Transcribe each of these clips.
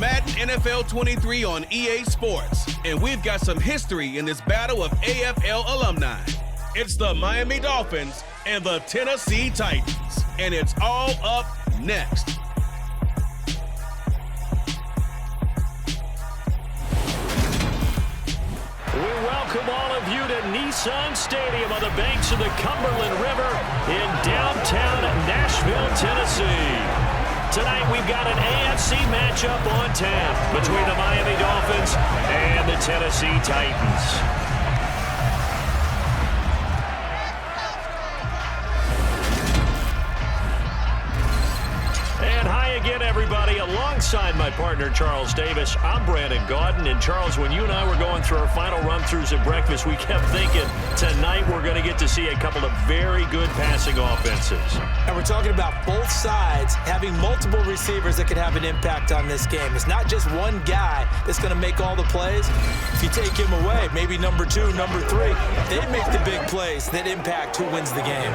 Madden NFL 23 on EA Sports, and we've got some history in this battle of AFL alumni. It's the Miami Dolphins and the Tennessee Titans, and it's all up next. We welcome all of you to Nissan Stadium on the banks of the Cumberland River in downtown Nashville, Tennessee. Tonight we've got an AFC matchup on tap between the Miami Dolphins and the Tennessee Titans. And hi again, everybody. Alongside my partner, Charles Davis, I'm Brandon Gaudin. And Charles, when you and I were going through our final run-throughs at breakfast, we kept thinking tonight we're going to get to see a couple of very good passing offenses. And we're talking about both sides having multiple receivers that can have an impact on this game. It's not just one guy that's going to make all the plays. If you take him away, maybe number 2, number 3, they make the big plays that impact who wins the game.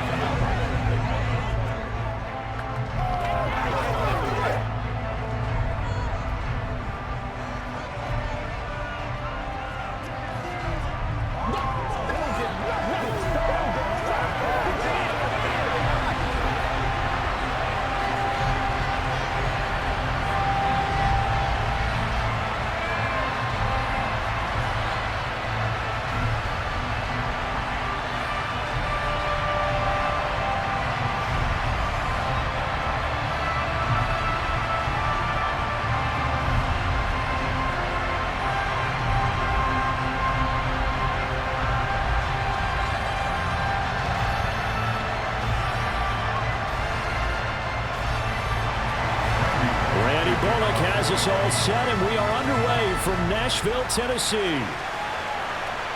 Has us all set, and we are underway from Nashville, Tennessee.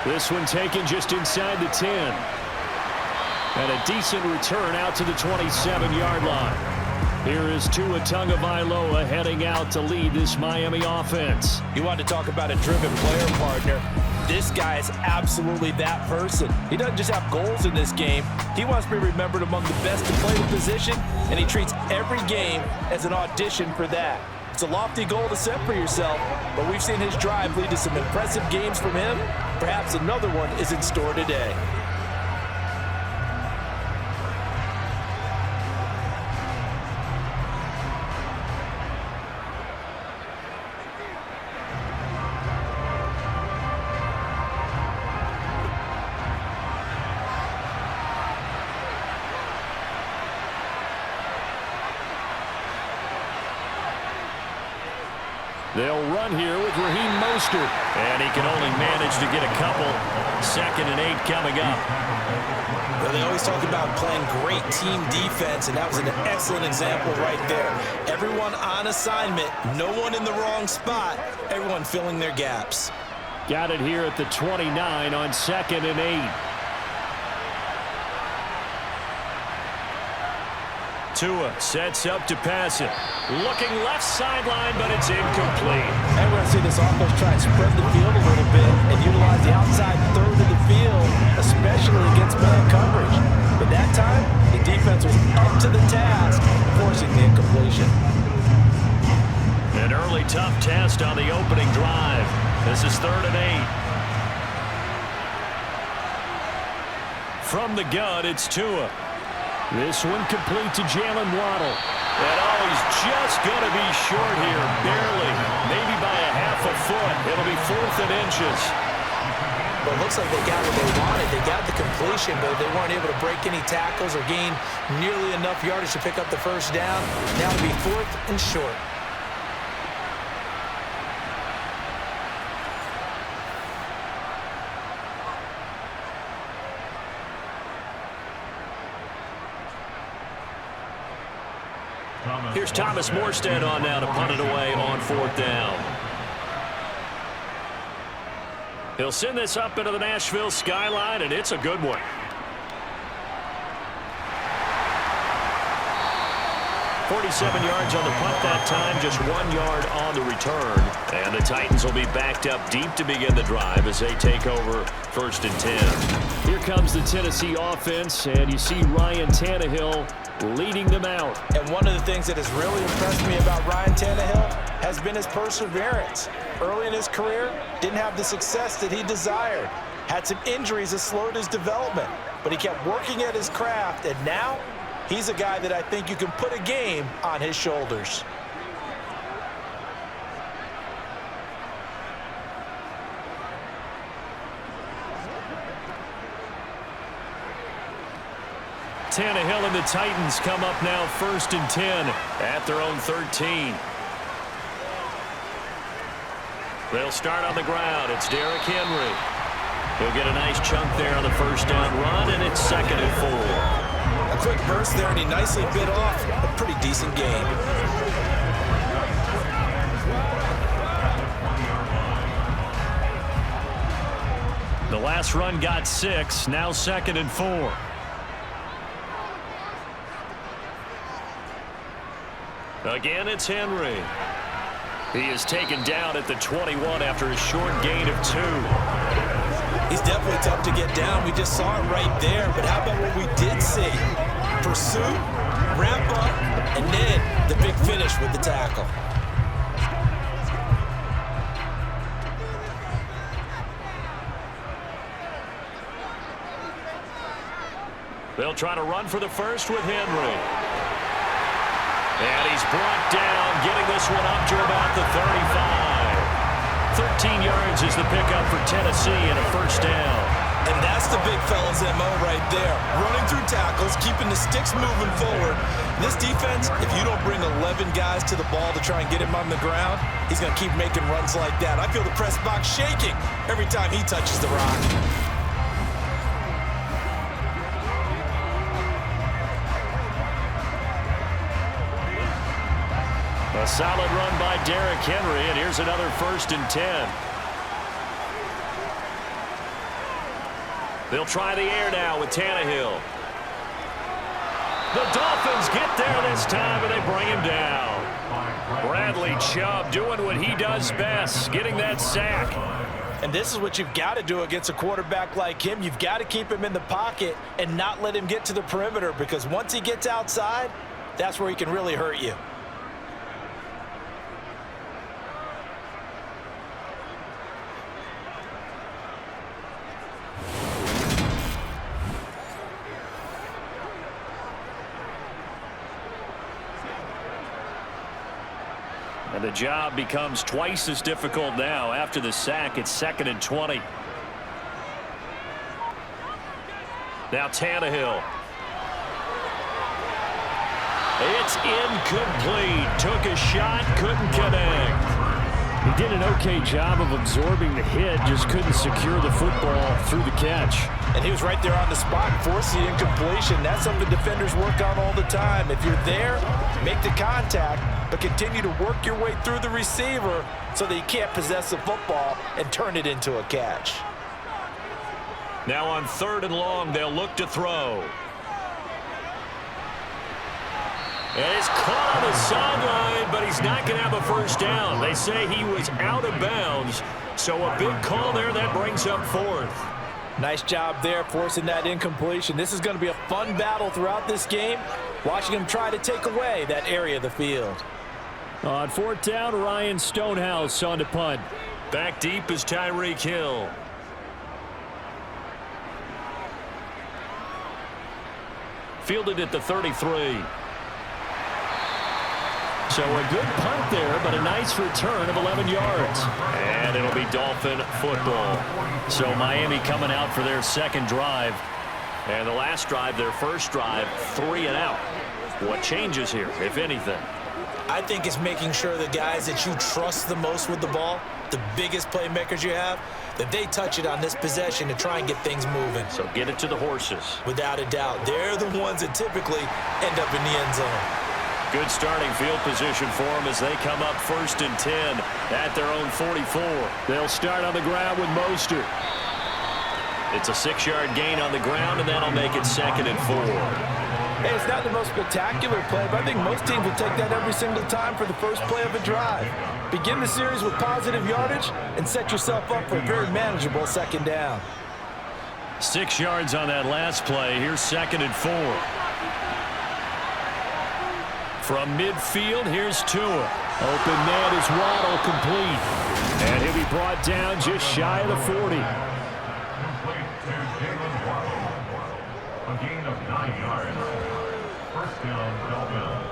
This one taken just inside the 10. And a decent return out to the 27-yard line. Here is Tua Tagovailoa heading out to lead this Miami offense. You want to talk about a driven player, partner. This guy is absolutely that person. He doesn't just have goals in this game. He wants to be remembered among the best to play the position, and he treats every game as an audition for that. It's a lofty goal to set for yourself, but we've seen his drive lead to some impressive games from him. Perhaps another one is in store today. They'll run here with Raheem Mostert. And he can only manage to get a couple. 2nd and 8 coming up. Well, they always talk about playing great team defense, and that was an excellent example right there. Everyone on assignment, no one in the wrong spot, everyone filling their gaps. Got it here at the 29 on 2nd and 8. Tua sets up to pass it. Looking left sideline, but it's incomplete. And we're going to see this offense try and spread the field a little bit and utilize the outside third of the field, especially against man coverage. But that time, the defense was up to the task, forcing the incompletion. An early tough test on the opening drive. This is 3rd and 8. From the gun, it's Tua. This one complete to Jalen Waddle. And he's just going to be short here, barely, maybe by a half a foot. It'll be 4th and inches. Well, it looks like they got what they wanted. They got the completion, but they weren't able to break any tackles or gain nearly enough yardage to pick up the first down. Now it'll be 4th and short. Here's Thomas Morstead on now to punt it away on 4th down. He'll send this up into the Nashville skyline, and it's a good one. 47 yards on the punt that time, just 1 yard on the return. And the Titans will be backed up deep to begin the drive as they take over 1st and 10. Here comes the Tennessee offense, and you see Ryan Tannehill leading them out. And one of the things that has really impressed me about Ryan Tannehill, has been his perseverance. Early in his career, didn't have the success that he desired. Had some injuries that slowed his development, but he kept working at his craft, and now he's a guy that I think you can put a game on his shoulders. Tannehill and the Titans come up now 1st and 10 at their own 13. They'll start on the ground. It's Derrick Henry. He'll get a nice chunk there on the first down run, and it's 2nd and 4. A quick burst there, and he nicely bit off a pretty decent gain. The last run got 6, now 2nd and 4. Again, it's Henry. He is taken down at the 21 after a short gain of 2. He's definitely tough to get down. We just saw it right there. But how about what we did see? Pursuit, wrap up, and then the big finish with the tackle. They'll try to run for the first with Henry. And he's brought down, getting this one up to about the 35. 13 yards is the pickup for Tennessee and a first down. And that's the big fella's MO right there. Running through tackles, keeping the sticks moving forward. This defense, if you don't bring 11 guys to the ball to try and get him on the ground, he's going to keep making runs like that. I feel the press box shaking every time he touches the rock. A solid run by Derrick Henry, and here's another 1st and 10. They'll try the air now with Tannehill. The Dolphins get there this time, and they bring him down. Bradley Chubb doing what he does best, getting that sack. And this is what you've got to do against a quarterback like him. You've got to keep him in the pocket and not let him get to the perimeter, because once he gets outside, that's where he can really hurt you. And the job becomes twice as difficult now. After the sack, it's 2nd and 20. Now Tannehill. It's incomplete. Took a shot, couldn't connect. He did an okay job of absorbing the hit, just couldn't secure the football through the catch. And he was right there on the spot, forcing the incompletion. That's something defenders work on all the time. If you're there, make the contact, but continue to work your way through the receiver so that he can't possess the football and turn it into a catch. Now on 3rd and long, they'll look to throw. And it's caught on the sideline, but he's not going to have a first down. They say he was out of bounds, so a big call there that brings up 4th. Nice job there forcing that incompletion. This is going to be a fun battle throughout this game, watching him try to take away that area of the field. On 4th down, Ryan Stonehouse on to punt. Back deep is Tyreek Hill. Fielded at the 33. So a good punt there, but a nice return of 11 yards. And it'll be Dolphin football. So Miami coming out for their 2nd drive. And the last drive, their 1st drive, 3 and out. What changes here, if anything? I think it's making sure the guys that you trust the most with the ball, the biggest playmakers you have, that they touch it on this possession to try and get things moving. So get it to the horses. Without a doubt. They're the ones that typically end up in the end zone. Good starting field position for them as they come up 1st and 10 at their own 44. They'll start on the ground with Mostert. It's a 6-yard gain on the ground, and that'll make it 2nd and 4. Hey, it's not the most spectacular play, but I think most teams will take that every single time for the first play of a drive. Begin the series with positive yardage and set yourself up for a very manageable 2nd down. 6 yards on that last play. Here's 2nd and 4. From midfield, here's Tua. Open man is Waddle, complete. And he'll be brought down just shy of the 40. A gain of 9 yards. First down, Dolphins.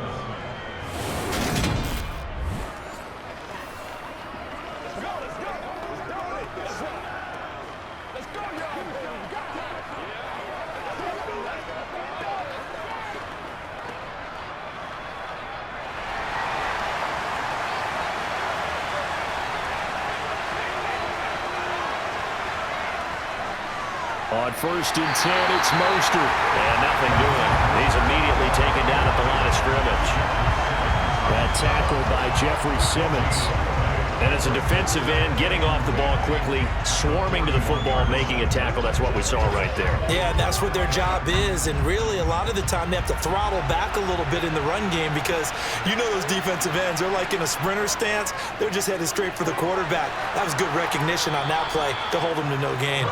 On 1st and 10, it's Mostert. And nothing doing. He's immediately taken down at the line of scrimmage. That tackle by Jeffrey Simmons. And as a defensive end, getting off the ball quickly, swarming to the football, making a tackle. That's what we saw right there. Yeah, that's what their job is. And really, a lot of the time, they have to throttle back a little bit in the run game because you know those defensive ends, they're like in a sprinter stance. They're just headed straight for the quarterback. That was good recognition on that play to hold him to no gain.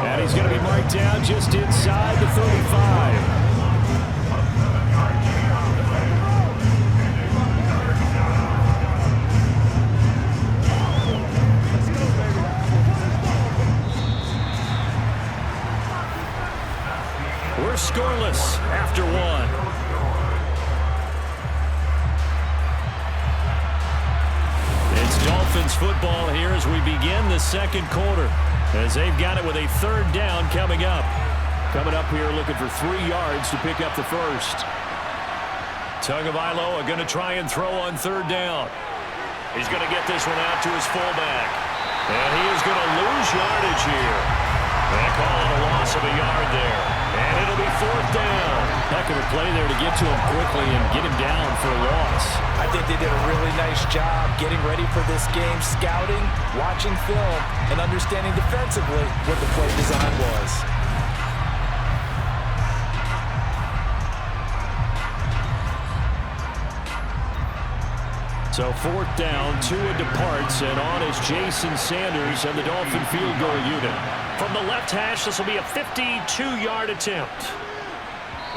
And he's going to be marked down just inside the 35. We're scoreless after one. It's Dolphins football here as we begin the second quarter, as they've got it with a 3rd down coming up. Coming up here looking for 3 yards to pick up the first. Tagovailoa going to try and throw on 3rd down. He's going to get this one out to his fullback. And he is going to lose yardage here. They call it a loss of a yard there. And it'll be 4th down. Heck of a play there to get to him quickly and get him down for a loss. I think they did a really nice job getting ready for this game, scouting, watching film, and understanding defensively what the play design was. So 4th down, Tua departs, and on is Jason Sanders and the Dolphin field goal unit. From the left hash, this will be a 52-yard attempt.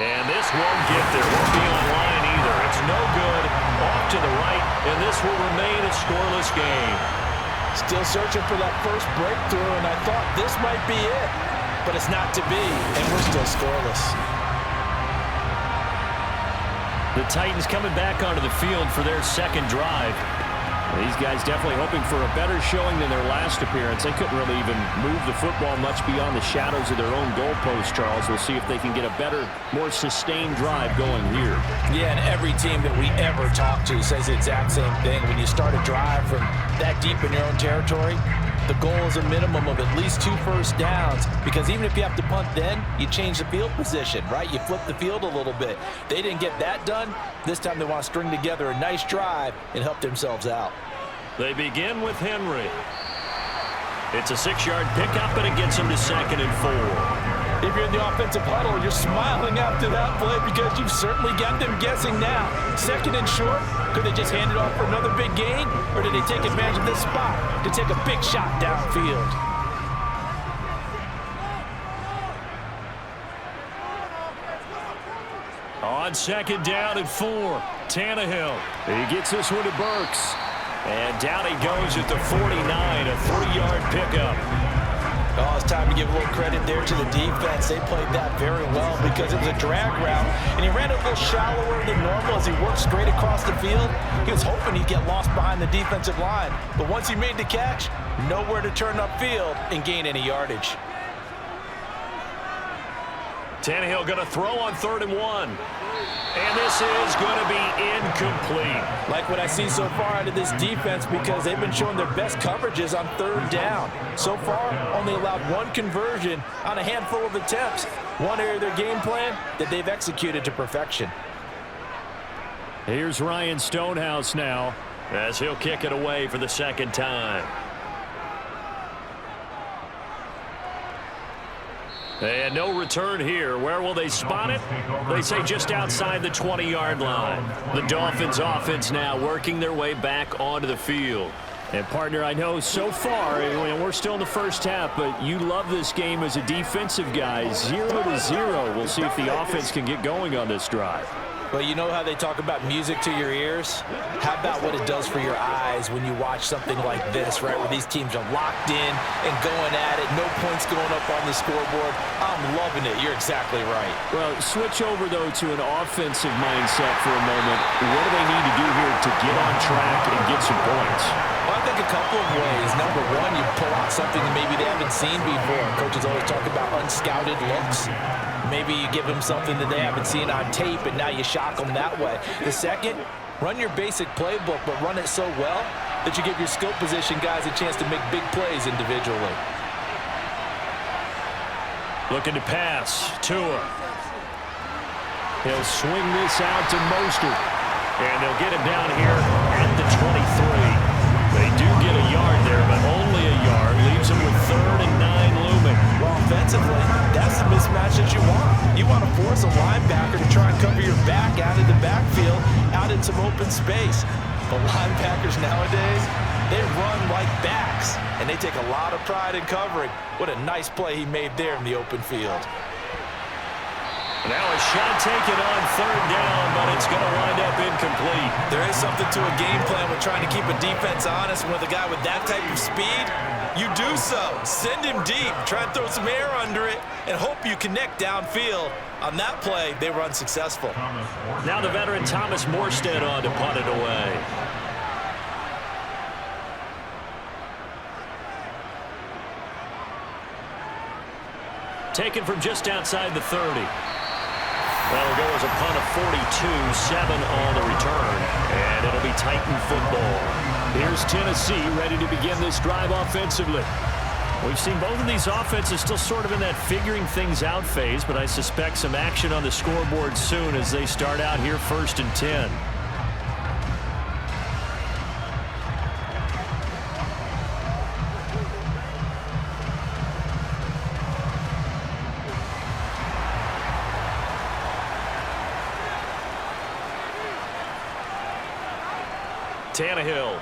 And this won't get there. Won't be on line either. It's no good. Off to the right, and this will remain a scoreless game. Still searching for that first breakthrough, and I thought this might be it. But it's not to be, and we're still scoreless. The Titans coming back onto the field for their second drive. These guys definitely hoping for a better showing than their last appearance. They couldn't really even move the football much beyond the shadows of their own goalpost, Charles. We'll see if they can get a better, more sustained drive going here. Yeah, and every team that we ever talk to says the exact same thing. When you start a drive from that deep in your own territory, the goal is a minimum of at least 2 first downs, because even if you have to punt then, you change the field position, right? You flip the field a little bit. They didn't get that done. This time they want to string together a nice drive and help themselves out. They begin with Henry. It's a 6-yard pickup, and it gets him to 2nd and 4. If you're in the offensive huddle, you're smiling after that play because you've certainly got them guessing now. 2nd and short, could they just hand it off for another big gain, or did they take advantage of this spot to take a big shot downfield? On 2nd down and 4, Tannehill. He gets this one to Burks. And down he goes at the 49, a 3-yard pickup. Oh, it's time to give a little credit there to the defense. They played that very well because it was a drag route, and he ran it a little shallower than normal as he worked straight across the field. He was hoping he'd get lost behind the defensive line, but once he made the catch, nowhere to turn upfield and gain any yardage. Tannehill going to throw on 3rd and 1. And this is going to be incomplete. Like what I see so far out of this defense, because they've been showing their best coverages on 3rd down. So far, only allowed 1 conversion on a handful of attempts. One area of their game plan that they've executed to perfection. Here's Ryan Stonehouse now, as he'll kick it away for the 2nd time. And no return here. Where will they spot it? They say just outside the 20-yard line. The Dolphins offense now working their way back onto the field. And, partner, I know so far, we're still in the first half, but you love this game as a defensive guy. 0-0. We'll see if the offense can get going on this drive. Well, you know how they talk about music to your ears? How about what it does for your eyes when you watch something like this, right, where these teams are locked in and going at it, no points going up on the scoreboard? I'm loving it. You're exactly right. Well, switch over, though, to an offensive mindset for a moment. What do they need to do here to get on track and get some points? Well, I think a couple of ways. Number one, you pull out something that maybe they haven't seen before. Coaches always talk about unscouted looks. Maybe you give them something that they haven't seen on tape, and now you shock them that way. The second, run your basic playbook, but run it so well that you give your skill position guys a chance to make big plays individually. Looking to pass. Tua. He'll swing this out to Mostert. And they'll get him down here at the 23. They do get a yard there, but only a yard. Leaves him with 3rd and 9 looming. Well, offensively, that's the mismatch that you want. You want to force a linebacker to try and cover your back out of the backfield, out in some open space. But linebackers nowadays, they run like backs, and they take a lot of pride in covering. What a nice play he made there in the open field. Now a shot taken on 3rd down, but it's going to wind up incomplete. There is something to a game plan with trying to keep a defense honest. With a guy with that type of speed, you do so. Send him deep, try and throw some air under it, and hope you connect downfield. On that play, they were unsuccessful. Now the veteran Thomas Morstead on to punt it away. Taken from just outside the 30. That'll go as a punt of 42, 7 on the return, and it'll be Titan football. Here's Tennessee ready to begin this drive offensively. We've seen both of these offenses still sort of in that figuring things out phase, but I suspect some action on the scoreboard soon as they start out here 1st and 10. Tannehill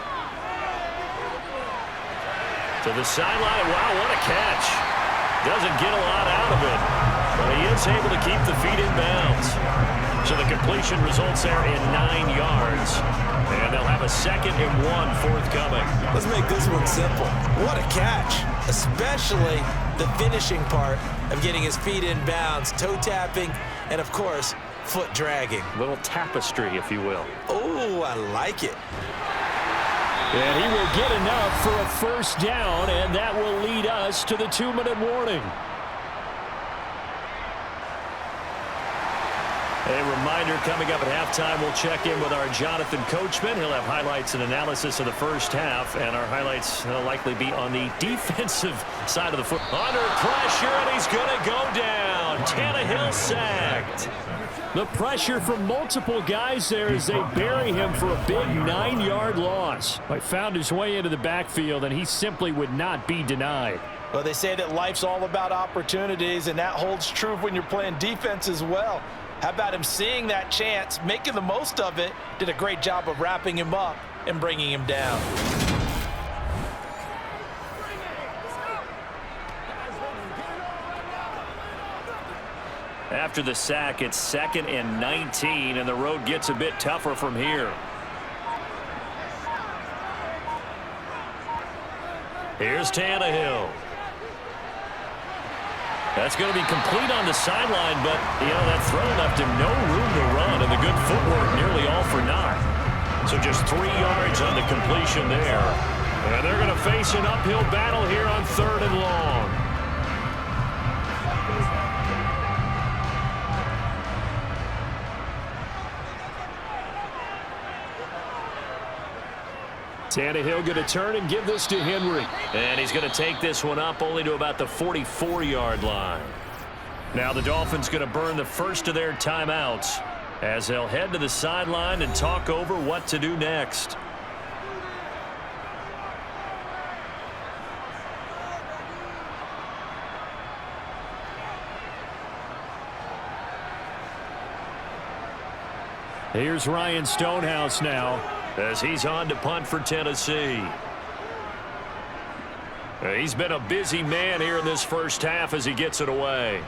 to the sideline. Wow, what a catch. Doesn't get a lot out of it, but he is able to keep the feet in bounds. So the completion results there in 9 yards, and they'll have a 2nd and 1 forthcoming. Let's make this one simple. What a catch, especially the finishing part of getting his feet in bounds, toe tapping, and of course, foot dragging. Little tapestry, if you will. Oh, I like it. And he will get enough for a 1st down, and that will lead us to the 2-minute warning. A reminder coming up at halftime, we'll check in with our Jonathan Coachman. He'll have highlights and analysis of the first half, and our highlights will likely be on the defensive side of the foot. Under pressure, and he's going to go down. Tannehill sacked. The pressure from multiple guys there as they bury him for a big 9-yard loss. He found his way into the backfield, and he simply would not be denied. Well, they say that life's all about opportunities, and that holds true when you're playing defense as well. How about him seeing that chance, making the most of it, did a great job of wrapping him up and bringing him down. After the sack, it's 2nd and 19, and the road gets a bit tougher from here. Here's Tannehill. That's going to be complete on the sideline, but, that throw left him no room to run, and the good footwork nearly all for naught. So just 3 yards on the completion there. And they're going to face an uphill battle here on 3rd and long. Tannehill going to turn and give this to Henry. And he's going to take this one up only to about the 44-yard line. Now the Dolphins going to burn the first of their timeouts as they'll head to the sideline and talk over what to do next. Here's Ryan Stonehouse now, as he's on to punt for Tennessee. He's been a busy man here in this first half as he gets it away.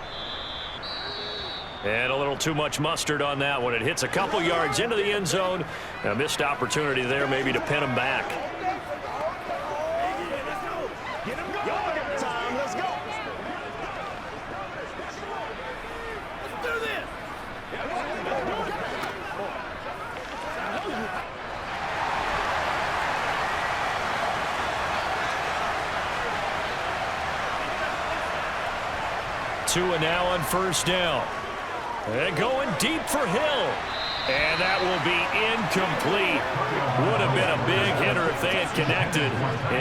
And a little too much mustard on that one. It hits a couple yards into the end zone. A missed opportunity there maybe to pin him back. Let's go. 2 and now on first down. And going deep for Hill. And that will be incomplete. Would have been a big hitter if they had connected.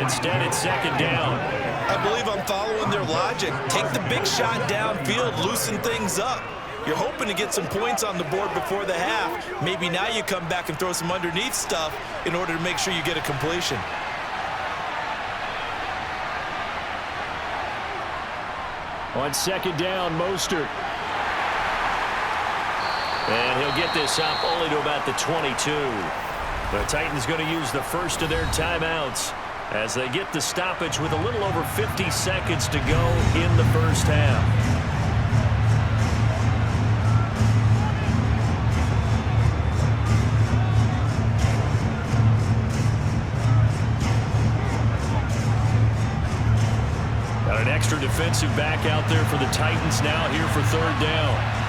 Instead, it's second down. I believe I'm following their logic. Take the big shot downfield, loosen things up. You're hoping to get some points on the board before the half. Maybe now you come back and throw some underneath stuff in order to make sure you get a completion. On second down, Mostert. And he'll get this up only to about the 22. The Titans going to use the first of their timeouts as they get the stoppage with a little over 50 seconds to go in the first half. Got an extra defensive back out there for the Titans now here for third down.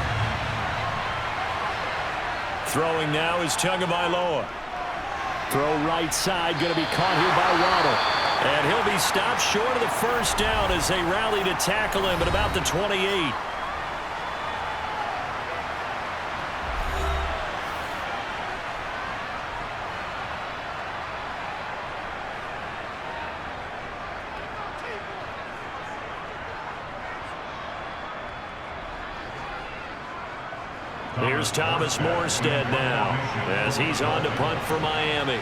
Throwing now is Tagovailoa. Throw right side, going to be caught here by Waddle. And he'll be stopped short of the first down as they rally to tackle him at about the 28. Here's Thomas Morstead now as he's on to punt for Miami.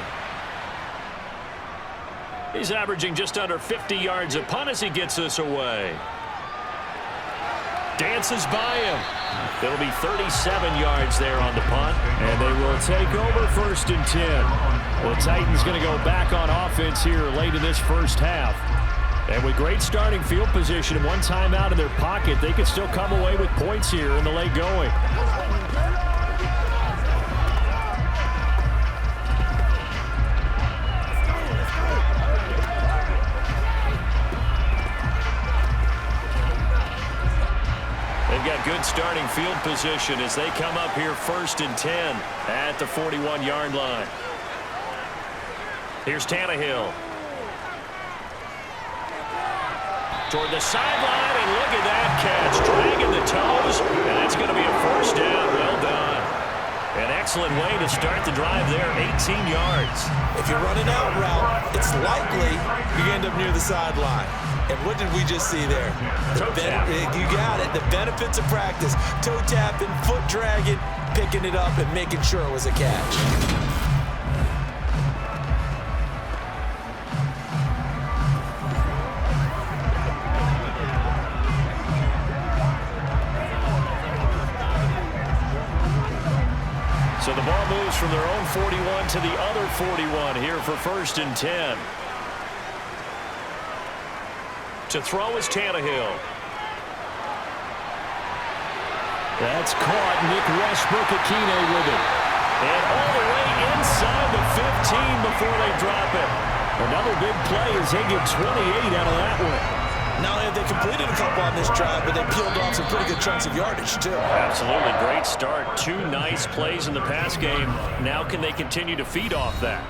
He's averaging just under 50 yards a punt as he gets this away. Dances by him. It'll be 37 yards there on the punt, and they will take over first and 10. The Titans going to go back on offense here late in this first half. And with great starting field position and one timeout in their pocket, they could still come away with points here in the late going. They've got good starting field position as they come up here first and 10 at the 41-yard line. Here's Tannehill. Toward the sideline, and look at that catch. Dragging the toes, and that's going to be a first down. Well done. An excellent way to start the drive there, 18 yards. If you're running out route, it's likely you end up near the sideline. And what did we just see there? You got it. The benefits of practice. Toe tapping, foot dragging, picking it up, and making sure it was a catch. So the ball moves from their own 41 to the other 41 here for first and 10. To throw is Tannehill. That's caught. Nick Westbrook-Akine with it. And all the way inside the 15 before they drop it. Another big play as they get 28 out of that one. Not only have they completed a couple on this drive, but they peeled off some pretty good chunks of yardage, too. Absolutely great start. 2 nice plays in the pass game. Now can they continue to feed off that?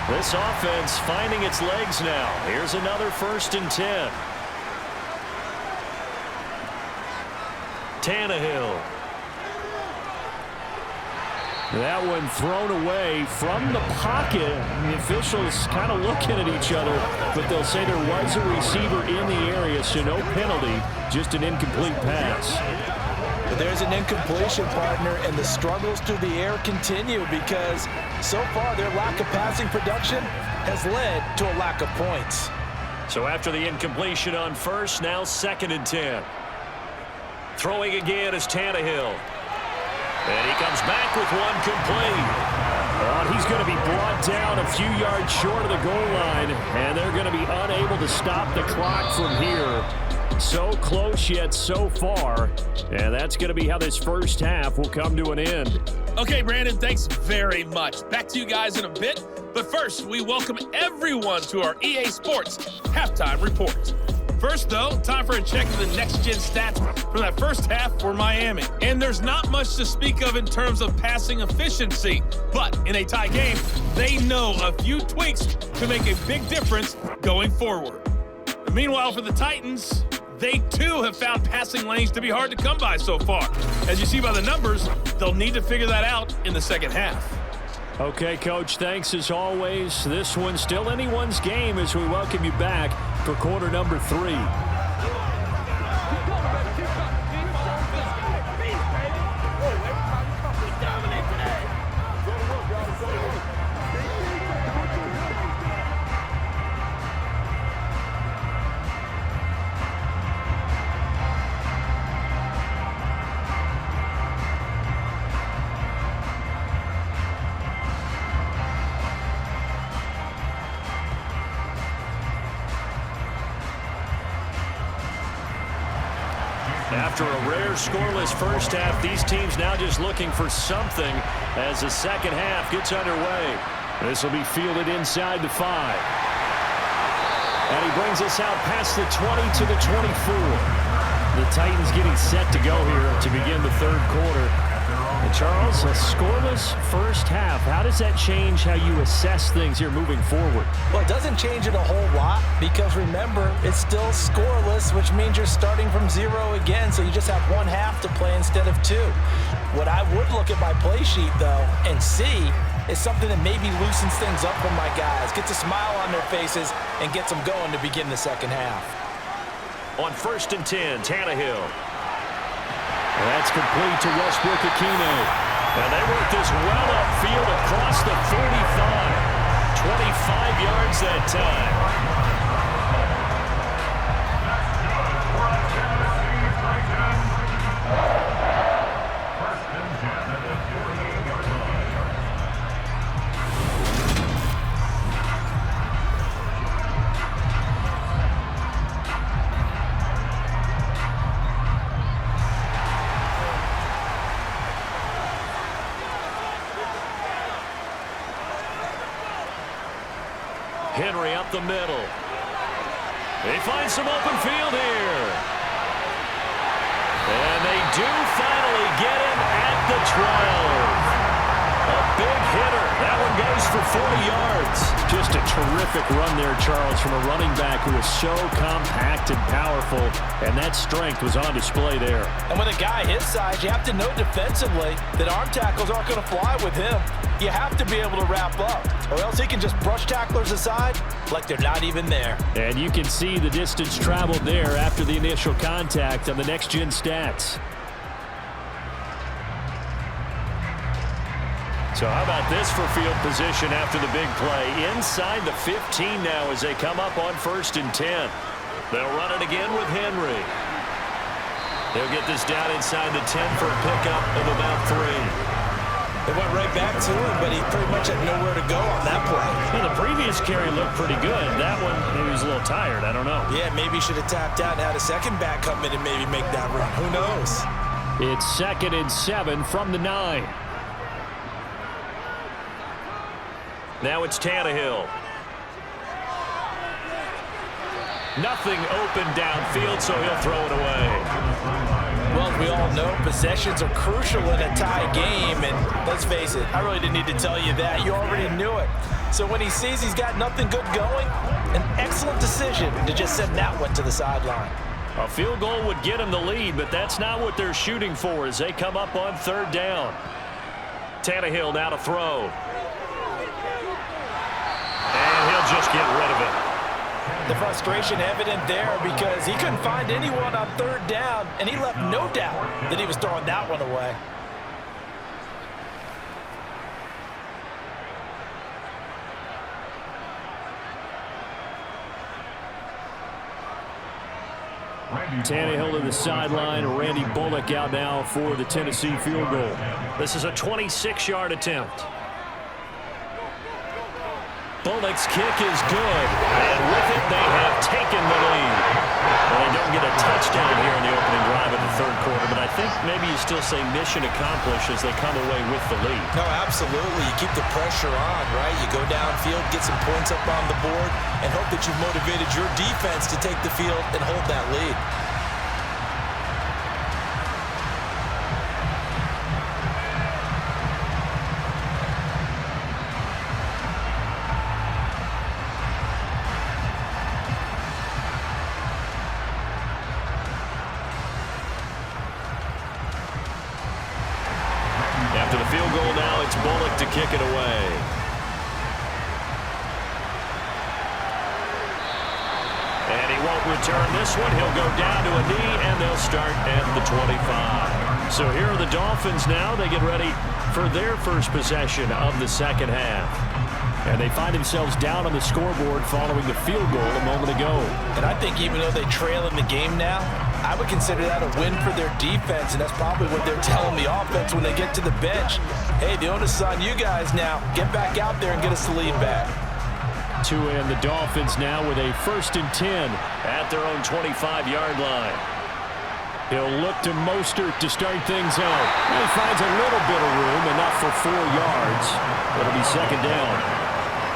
This offense finding its legs now. Here's another first and 10. Tannehill. That one thrown away from the pocket. The officials kind of looking at each other, but they'll say there was a receiver in the area, so no penalty, just an incomplete pass. But there's an incompletion, partner, and the struggles through the air continue because so far their lack of passing production has led to a lack of points. So after the incompletion on first, now second and 10. Throwing again is Tannehill. And he comes back with one complete. He's going to be brought down a few yards short of the goal line, and they're going to be unable to stop the clock from here. So close yet so far, and that's going to be how this first half will come to an end. Okay, Brandon, thanks very much. Back to you guys in a bit. But first, we welcome everyone to our EA Sports Halftime Report. First, though, time for a check of the next-gen stats from that first half for Miami. And there's not much to speak of in terms of passing efficiency. But in a tie game, they know a few tweaks can make a big difference going forward. Meanwhile, for the Titans, they too have found passing lanes to be hard to come by so far. As you see by the numbers, they'll need to figure that out in the second half. Okay, Coach, thanks as always. This one's still anyone's game as we welcome you back for quarter number 3. After a rare scoreless first half, these teams now just looking for something as the second half gets underway. This will be fielded inside the 5. And he brings us out past the 20 to the 24. The Titans getting set to go here to begin the third quarter. And Charles, a scoreless first half. How does that change how you assess things here moving forward? Well, it doesn't change it a whole lot because remember, it's still scoreless, which means you're starting from 0 again, so you just have one half to play instead of 2. What I would look at my play sheet, though, and see is something that maybe loosens things up for my guys, gets a smile on their faces, and gets them going to begin the second half. On 1st and 10, Tannehill. That's complete to Westbrook-Ikhine. And they work this well upfield across the 45. 25 yards that time. Henry up the middle. They find some open field here. And they do finally get him at the 12. A big hitter. That one goes for 40 yards. Just a terrific run there, Charles, from a running back who is so compact and powerful, and that strength was on display there. And with a guy his size, you have to know defensively that arm tackles aren't going to fly with him. You have to be able to wrap up, or else he can just brush tacklers aside like they're not even there. And you can see the distance traveled there after the initial contact on the next-gen stats. So how about this for field position after the big play? Inside the 15 now as they come up on 1st and 10. They'll run it again with Henry. They'll get this down inside the 10 for a pickup of about 3. They went right back to him, but he pretty much had nowhere to go on that play. Well, the previous carry looked pretty good. That one, he was a little tired. I don't know. Yeah, maybe he should have tapped out and had a second back come in and maybe make that run. Who knows? It's 2nd and 7 from the 9. Now it's Tannehill. Nothing open downfield, so he'll throw it away. Well, as we all know, possessions are crucial in a tie game, and let's face it, I really didn't need to tell you that. You already knew it. So when he sees he's got nothing good going, an excellent decision to just send that one to the sideline. A field goal would get him the lead, but that's not what they're shooting for as they come up on 3rd down. Tannehill now to throw. And he'll just get rid of it. The frustration evident there because he couldn't find anyone on 3rd down, and he left no doubt that he was throwing that one away. Tannehill to the sideline. Randy Bullock out now for the Tennessee field goal. This is a 26-yard attempt. Bullock's kick is good. And with it, they have taken the lead. Well, they don't get a touchdown here in the opening drive of the third quarter, but I think maybe you still say mission accomplished as they come away with the lead. No, absolutely. You keep the pressure on, right? You go downfield, get some points up on the board, and hope that you've motivated your defense to take the field and hold that lead. After the field goal now, it's Bullock to kick it away. And he won't return this one. He'll go down to a knee, and they'll start at the 25. So here are the Dolphins now. They get ready for their first possession of the second half. And they find themselves down on the scoreboard following the field goal a moment ago. And I think even though they trail in the game now, I would consider that a win for their defense, and that's probably what they're telling the offense when they get to the bench. Hey, the onus is on you guys now. Get back out there and get us the lead back. And the Dolphins now with a 1st and 10 at their own 25-yard line. He'll look to Mostert to start things out. He finds a little bit of room, enough for 4 yards. It'll be second down.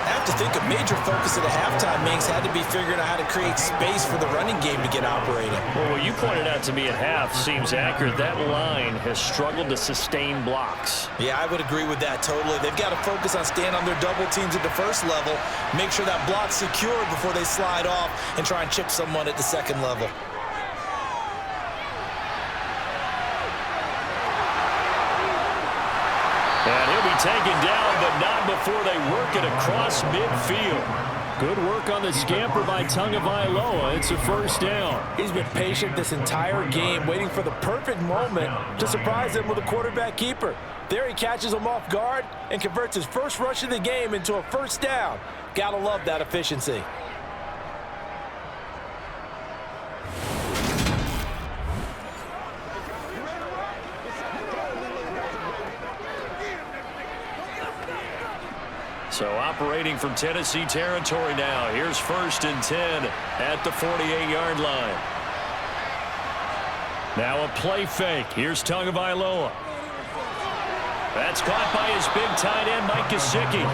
I have to think a major focus at the halftime meetings had to be figuring out how to create space for the running game to get operating. Well, what you pointed out to me at half seems accurate. That line has struggled to sustain blocks. Yeah, I would agree with that totally. They've got to focus on staying on their double teams at the first level, make sure that block's secure before they slide off and try and chip someone at the second level. And he'll be taken down, but not before they work it across midfield. Good work on the scamper by Tagovailoa. It's a first down. He's been patient this entire game, waiting for the perfect moment to surprise him with a quarterback keeper. There he catches him off guard and converts his first rush of the game into a first down. Gotta love that efficiency. So operating from Tennessee territory now. Here's 1st and 10 at the 48-yard line. Now a play fake. Here's Tagovailoa. That's caught by his big tight end, Mike Gesicki.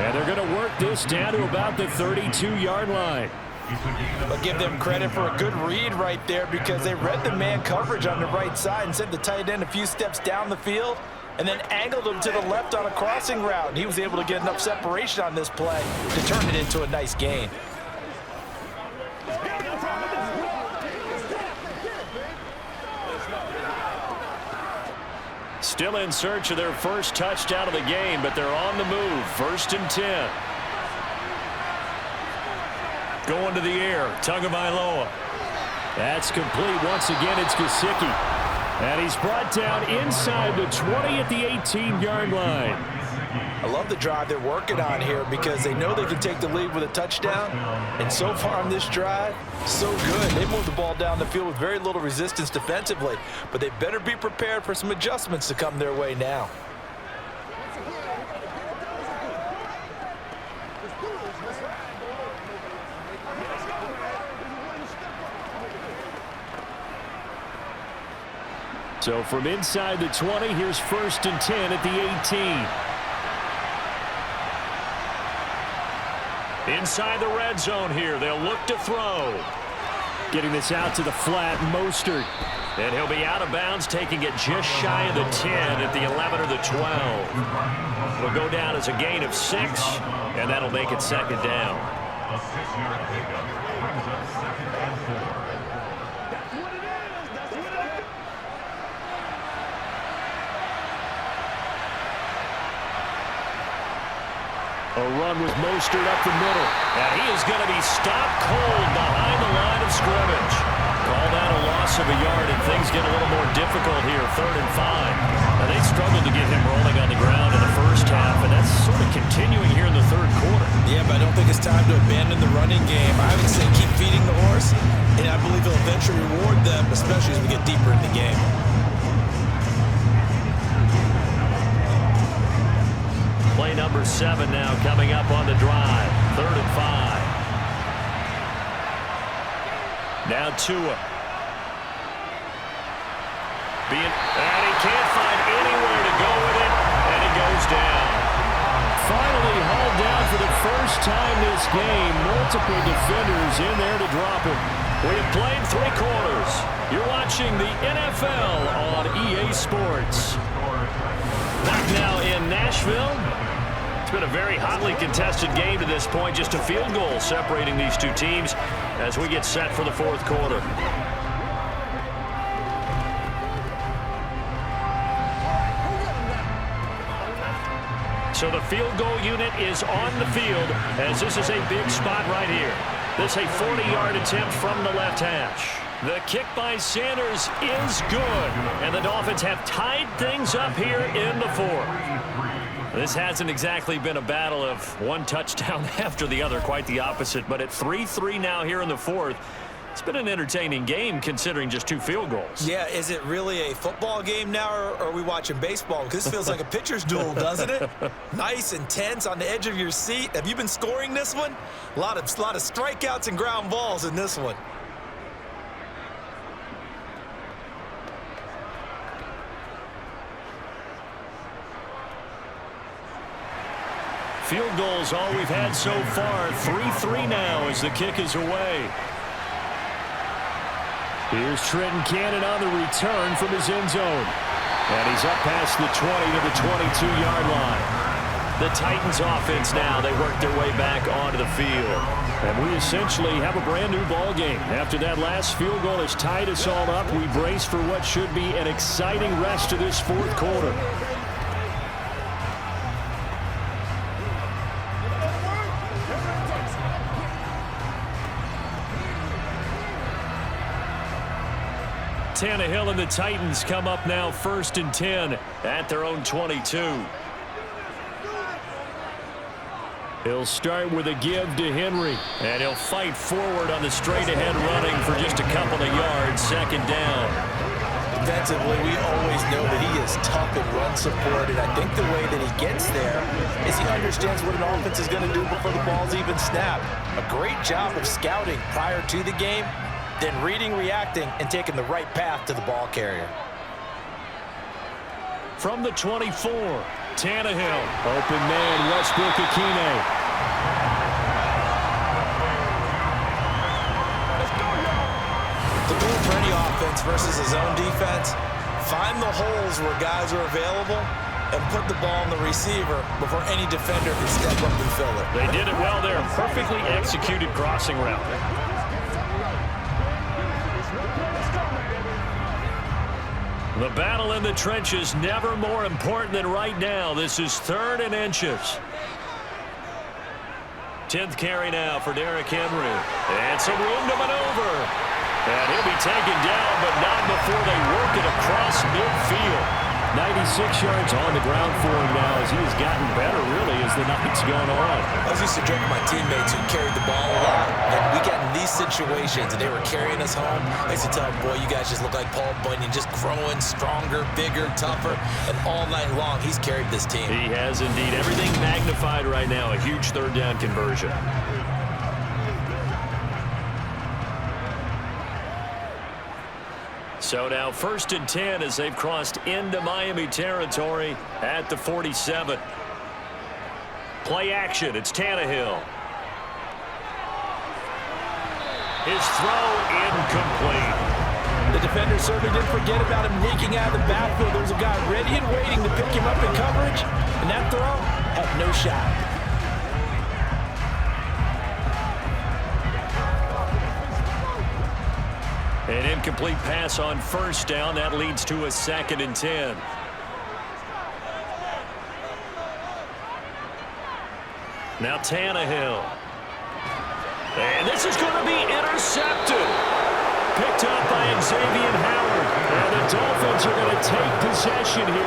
And they're going to work this down to about the 32-yard line. I'll give them credit for a good read right there because they read the man coverage on the right side and sent the tight end a few steps down the field and then angled him to the left on a crossing route. And he was able to get enough separation on this play to turn it into a nice gain. Still in search of their first touchdown of the game, but they're on the move. 1st and 10. Going to the air, Tagovailoa. That's complete. Once again, it's Gesicki. And he's brought down inside the 20 at the 18-yard line. I love the drive they're working on here because they know they can take the lead with a touchdown. And so far on this drive, so good. They moved the ball down the field with very little resistance defensively. But they better be prepared for some adjustments to come their way now. So from inside the 20, here's 1st and 10 at the 18. Inside the red zone here. They'll look to throw. Getting this out to the flat, Mostert. And he'll be out of bounds, taking it just shy of the 10 at the 11 or the 12. It'll go down as a gain of 6, and that'll make it second down. A 6-yard pickup brings up 2nd and 4. A run with Mostert up the middle. And he is going to be stopped cold behind the line of scrimmage. Call that a loss of a yard, and things get a little more difficult here. 3rd and 5. Now, they struggled to get him rolling on the ground in the first half, and that's sort of continuing here in the 3rd quarter. Yeah, but I don't think it's time to abandon the running game. I would say keep feeding the horse, and I believe he'll eventually reward them, especially as we get deeper in the game. Play number 7 now coming up on the drive. 3rd and 5. Now Tua. And he can't find anywhere to go with it, and it goes down. Finally hauled down for the first time this game. Multiple defenders in there to drop him. We have played 3 quarters. You're watching the NFL on EA Sports. Back now in Nashville. It's been a very hotly contested game to this point. Just a field goal separating these two teams as we get set for the 4th quarter. So the field goal unit is on the field as this is a big spot right here. This is a 40-yard attempt from the left hash. The kick by Sanders is good, and the Dolphins have tied things up here in the 4th. This hasn't exactly been a battle of one touchdown after the other, quite the opposite. But at 3-3 now here in the 4th, it's been an entertaining game considering just 2 field goals. Yeah, is it really a football game now, or are we watching baseball? Because this feels like a pitcher's duel, doesn't it? Nice and tense on the edge of your seat. Have you been scoring this one? A lot of strikeouts and ground balls in this one. Field goals all we've had so far. 3-3 now as the kick is away. Here's Trenton Cannon on the return from his end zone. And he's up past the 20 to the 22-yard line. The Titans offense now, they work their way back onto the field. And we essentially have a brand new ball game. After that last field goal has tied us all up, we brace for what should be an exciting rest to this 4th quarter. Tannehill and the Titans come up now 1st and 10 at their own 22. He'll start with a give to Henry, and he'll fight forward on the straight-ahead running for just a couple of yards. 2nd down. Defensively, we always know that he is tough in run support, and I think the way that he gets there is he understands what an offense is going to do before the ball's even snapped. A great job of scouting prior to the game, then reading, reacting, and taking the right path to the ball carrier. From the 24, Tannehill. Open man, Westbrook-Akine. The rule for any offense versus his own defense, find the holes where guys are available and put the ball on the receiver before any defender can step up and fill it. They did it well there. Perfectly executed crossing route. The battle in the trenches never more important than right now. This is 3rd and inches. 10th carry now for Derrick Henry. And some room to maneuver. And he'll be taken down, but not before they work it across midfield. 96 yards on the ground for him now as he has gotten better, really, as the night's gone on. I was used to joke with my teammates who carried the ball a lot, and we got in these situations, and they were carrying us home. I used to tell them, boy, you guys just look like Paul Bunyan, just growing stronger, bigger, tougher, and all night long, he's carried this team. He has indeed. Everything magnified right now, a huge 3rd down conversion. So now 1st and 10 as they've crossed into Miami territory at the 47. Play action. It's Tannehill. His throw incomplete. The defender certainly didn't forget about him leaking out of the backfield. There was a guy ready and waiting to pick him up in coverage, and that throw had no shot. An incomplete pass on 1st down. That leads to a 2nd and 10. Now Tannehill. And this is going to be intercepted. Picked up by Xavier Howard. possession here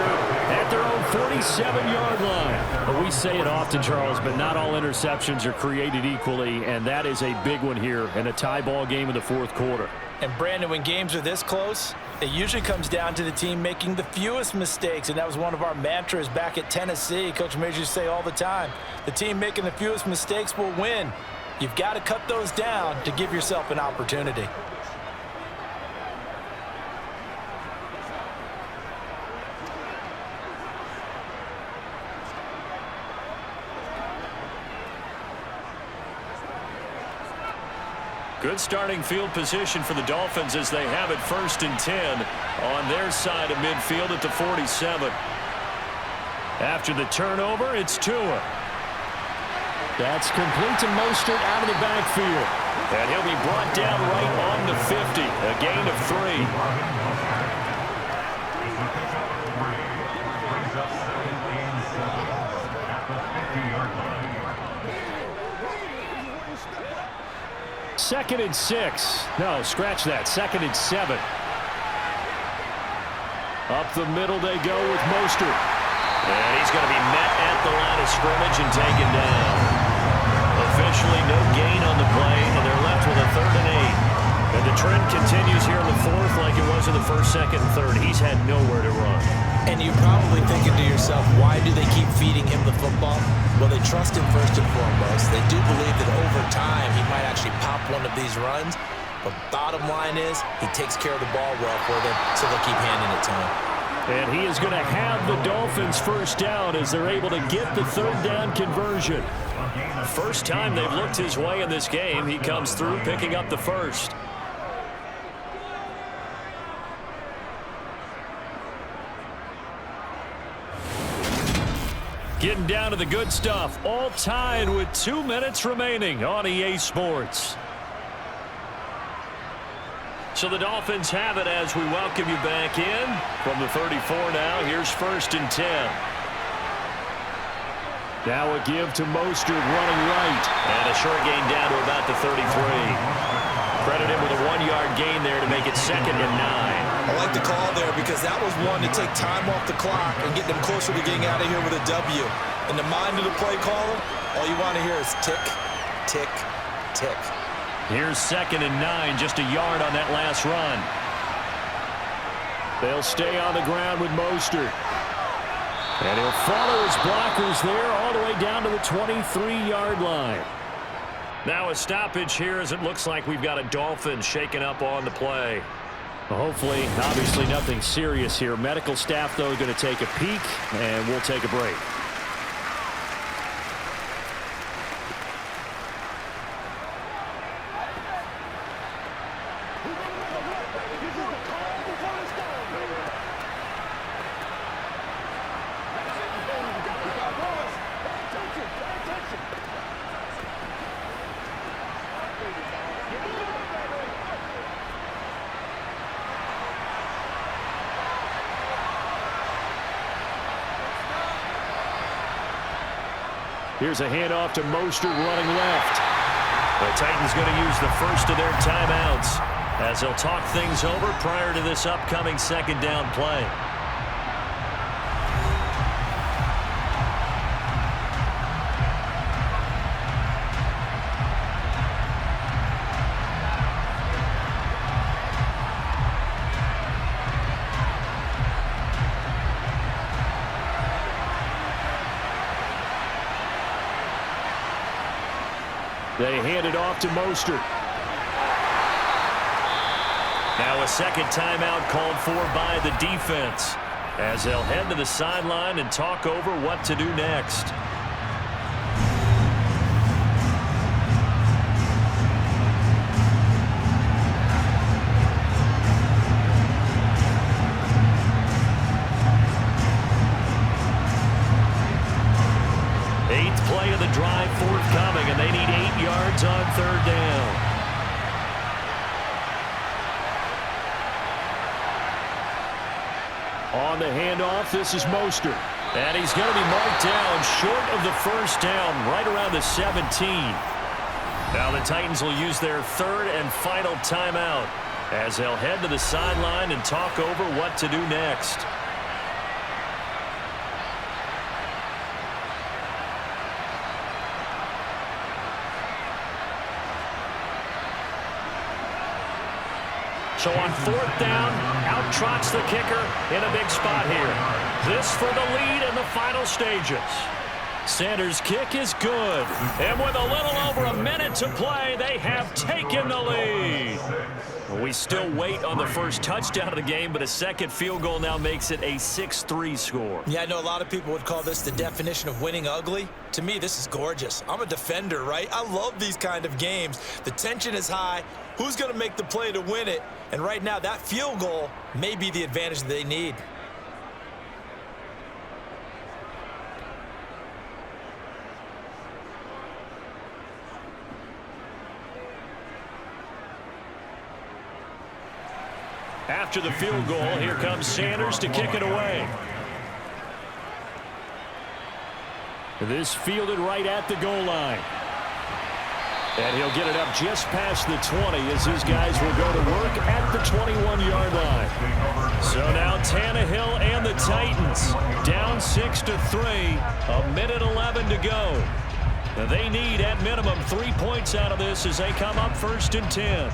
at their own 47-yard line. Well, we say it often, Charles, but not all interceptions are created equally, and that is a big one here in a tie ball game in the fourth quarter. And Brandon, when games are this close, it usually comes down to the team making the fewest mistakes, and that was one of our mantras back at Tennessee. Coach Majors used to say all the time, the team making the fewest mistakes will win. You've got to cut those down to give yourself an opportunity. Good starting field position for the Dolphins as they have it 1st and 10 on their side of midfield at the 47. After the turnover, it's Tua. That's complete to Mostert out of the backfield. And he'll be brought down right on the 50, a gain of 3. Brings up 2nd and 7 at the 50-yard line. 2nd and 6. No, scratch that. 2nd and 7. Up the middle they go with Mostert. And he's going to be met at the line of scrimmage and taken down. Officially no gain on the play, and they're left with a 3rd and 8. And the trend continues here in the 4th like it was in the 1st, 2nd, and 3rd. He's had nowhere to run. And you're probably thinking to yourself, why do they keep feeding him the football? Well, they trust him first and foremost. They do believe that over time he might actually pop one of these runs. But bottom line is he takes care of the ball well for them, so they'll keep handing it to him. And he is going to have the Dolphins first down as they're able to get the 3rd down conversion. First time they've looked his way in this game. He comes through picking up the 1st. Getting down to the good stuff. All tied with 2 minutes remaining on EA Sports. So the Dolphins have it as we welcome you back in. From the 34 now, here's 1st and 10. Now a give to Mostert running right. And a short gain down to about the 33. Credit him with a 1-yard gain there to make it 2nd and 9. I like the call there because that was one to take time off the clock and get them closer to getting out of here with a W. In the mind of the play caller, all you want to hear is tick, tick, tick. Here's 2nd and 9, just a yard on that last run. They'll stay on the ground with Mostert. And he'll follow his blockers there all the way down to the 23-yard line. Now a stoppage here as it looks like we've got a Dolphin shaken up on the play. Well, hopefully, obviously nothing serious here. Medical staff, though, going to take a peek, and we'll take a break. Here's a handoff to Mostert running left. The Titans going to use the first of their timeouts as they'll talk things over prior to this upcoming 2nd down play. They hand it off to Mostert. Now a 2nd timeout called for by the defense as they'll head to the sideline and talk over what to do next. Play of the drive forthcoming, and they need 8 yards on 3rd down. On the handoff, this is Mostert. And he's going to be marked down short of the 1st down, right around the 17. Now the Titans will use their 3rd and final timeout as they'll head to the sideline and talk over what to do next. So on 4th down, out trots the kicker in a big spot here. This for the lead in the final stages. Sanders' kick is good. And with a little over a minute to play, they have taken the lead. We still wait on the first touchdown of the game, but a second field goal now makes it a 6-3 score. Yeah, I know a lot of people would call this the definition of winning ugly. To me, this is gorgeous. I'm a defender, right? I love these kind of games. The tension is high. Who's going to make the play to win it? And right now, that field goal may be the advantage that they need. After the field goal, here comes Sanders to kick it away. This fielded right at the goal line. And he'll get it up just past the 20 as his guys will go to work at the 21-yard line. So now Tannehill and the Titans down 6-3, a minute 11 to go. Now they need at minimum 3 points out of this as they come up 1st and 10.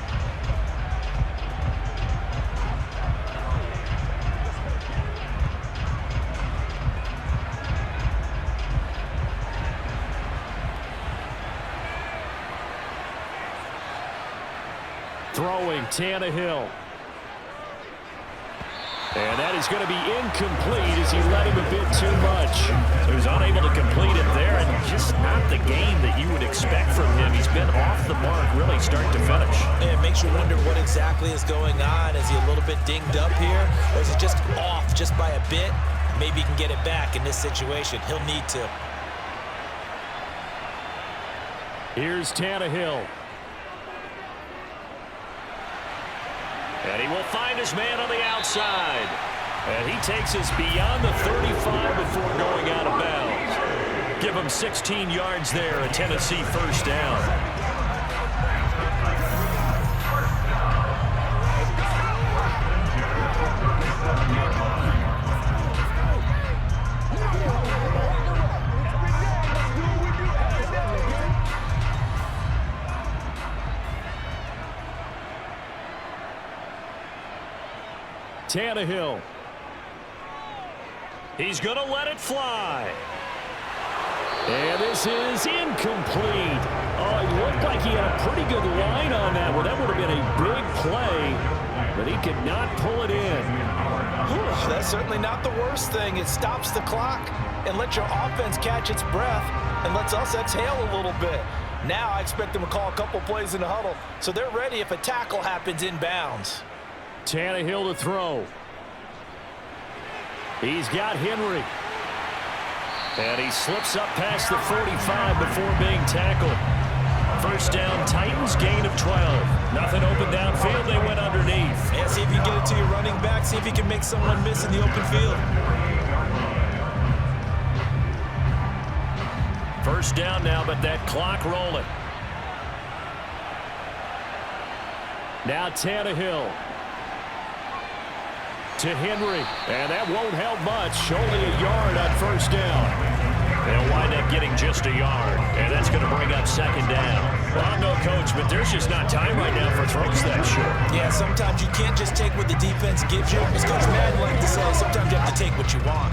Throwing Tannehill. And that is going to be incomplete as he let him a bit too much. So he was unable to complete it there, and just not the game that you would expect from him. He's been off the mark really start to finish. It makes you wonder what exactly is going on. Is he a little bit dinged up here, or is it just off just by a bit? Maybe he can get it back in this situation. He'll need to. Here's Tannehill. And he will find his man on the outside. And he takes us beyond the 35 before going out of bounds. Give him 16 yards there, a Tennessee 1st down. Tannehill. He's going to let it fly. And this is incomplete. Oh, it looked like he had a pretty good line on that one. That would have been a big play, but he could not pull it in. Whew, that's certainly not the worst thing. It stops the clock and lets your offense catch its breath and lets us exhale a little bit. Now I expect them to call a couple plays in the huddle so they're ready if a tackle happens inbounds. Tannehill to throw. He's got Henry. And he slips up past the 45 before being tackled. 1st down, Titans, gain of 12. Nothing open downfield, they went underneath. Yeah, see if you can get it to your running back. See if you can make someone miss in the open field. 1st down now, but that clock rolling. Now Tannehill. To Henry, and that won't help much. Only a yard on 1st down. They'll wind up getting just a yard, and that's going to bring up 2nd down. Well, I'm no coach, but there's just not time right now for throws that short. Yeah, sometimes you can't just take what the defense gives you. As Coach Madden likes to say, sometimes you have to take what you want.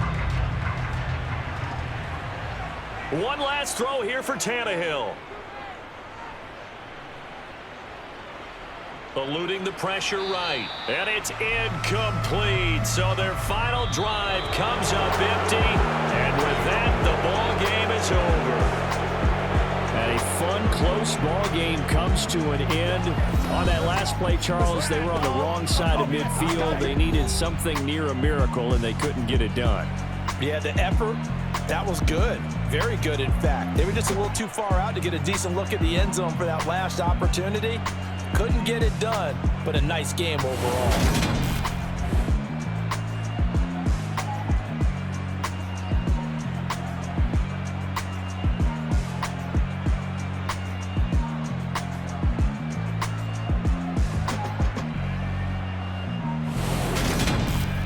One last throw here for Tannehill. Eluding the pressure right. And it's incomplete. So their final drive comes up empty. And with that, the ball game is over. And a fun, close ball game comes to an end. On that last play, Charles, they were on the wrong side of midfield. They needed something near a miracle, and they couldn't get it done. Yeah, the effort, that was good. Very good, in fact. They were just a little too far out to get a decent look at the end zone for that last opportunity. Couldn't get it done, but a nice game overall.